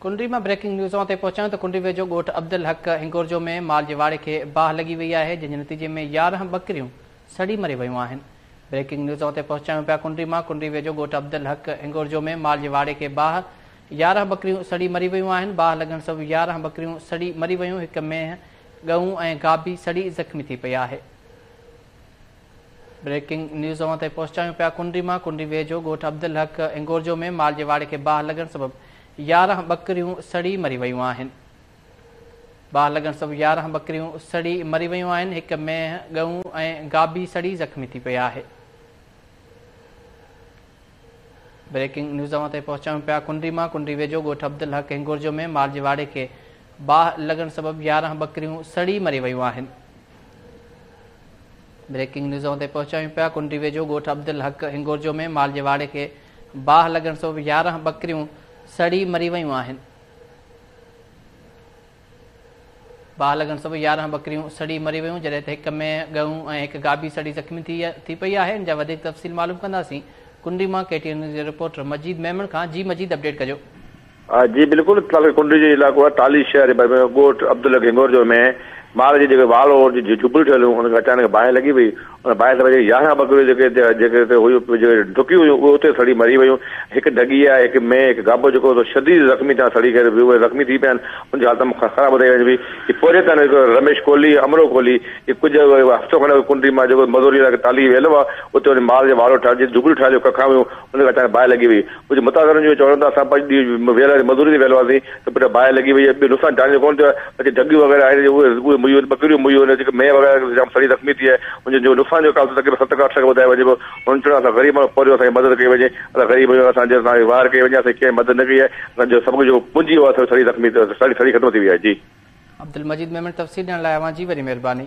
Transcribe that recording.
कुंडरी में ब्रेकिंग न्यूज़ों ते पहुंचा तो कुंडरी वेझो ॻोठ अब्दुल हक हिंगोरजो में माल जे वाड़े के बाह लगी वही है, जिन नतीजे में 11 बकरियों सड़ी मरी वयूं आहिनि। ब्रेकिंग न्यूज़ों ते पहुंचायूं पिया कुंडरी वेझो ॻोठ अब्दुल हक हिंगोरजो में माल जे वाड़े के बाह 11 बकरियों सड़ी मरी वयूं आहिनि। बाह लगण सबबि 11 बकरियों सड़ी मरी वयूं। हिक में गऊं ऐं गाबी सड़ी ज़ख़्मी थी पई आहे। ब्रेकिंग न्यूज़ों ते पहुंचायूं पिया कुंडरी वेझो ॻोठ अब्दुल हक हिंगोरजो में माल जे वाड़े के बाह लगण सबबि 11 बकरियों सड़ी मरी वयूं आहिनि। बाह लगण सबबि 11 बकरियों सड़ी मरी वयूं आहिनि। हिक में गऊं ऐं गाबी सड़ी ज़ख़्मी थी पई आहे। ब्रेकिंग न्यूज़ों ते पहुंचायूं पिया कुंडरी वेझो ॻोठ अब्दुल हक हिंगोरजो में माल जे वाड़े के बाह लगण सबबि 11 बकरियों सड़ी मरी वयूं आहिनि। ब्रेकिंग न्यूज़ों ते पहुंचायूं पिया कुंडरी वेझो ॻोठ अब्दुल हक हिंगोरजो में माल जे वाड़े के बाह लगण सबबि 11 बकरियों सड़ी मरी वयूं आहिनि। बाह लगण सबबि 11 बकरियों सड़ी मरी वयूं, जॾहिं त हिक में गऊं ऐं हिक गाबी सड़ी ज़ख़्मी थी पई आहे। इन जा वधीक तफ़सील मालूम कंदासीं कुंडरी मां KTN न्यूज़ जे रिपोर्टर मजीद मेमन खां। जी मजीद, अपडेट कजो। जी बिल्कुल, कुंडरी जो इलाक़ो आहे टाली शहर ॻोठ अब्दुल हक हिंगोरजो में माल जी जेके वाल और झुबल ठहियल हुयूं, हुनखे अचानक बाहि लगी वई। उन बाहि से 11 बकरियूं जेके हुयूं डुकी हुयूं उहे उते सड़ी मरी वयूं। हिकु ढगी आहे, हिकु में हिकु गाबो जेको शदीद ज़ख़्मी था सड़ी करे उहे ज़ख़्मी थी पिया आहिनि। उनजी हालत ख़राब ॿुधाई वञे पई। पोइ रमेश कोहली, अमरो कोहली, कुझु हफ़्तो खनि कुंडरी मां जेको मज़दूरी लाइ टाली वेलो आहे उते वञी माल जो वारो ठाहे झुबल ठाहे कखा हुयूं, उनखे अचानक बाहि लगी वई। कुझु मुताज़रनि जो चवण था असां 5 ॾींहं मज़दूरी ते वेलो हुआसीं त पुटु बाहि लगी वई। ॿियो नुक़सानु जान कोन थियो आहे। ढगियूं वग़ैरह आहिनि उहे मुयूं बकरियूं मुयूं, जेके मेह वग़ैरह जाम सड़ी ज़ख़्मी थी आहे। उनजो नुक़सानु जो तक़रीबन 7 खां 8 लख ॿुधाए वञे पियो। हुन चयो असां ग़रीब माण्हू पहुरियो, असांजी मदद कई वञे। असां ग़रीब असांजे वार कई वञे, असांखे कंहिं मदद न कई आहे। असांजो सभु जो पूंजी हुआ सड़ी ख़त्म थी वई आहे। जी अब्दुल मजीद मेमन तफ़सील ॾियण लाइ जी वरी महिरबानी।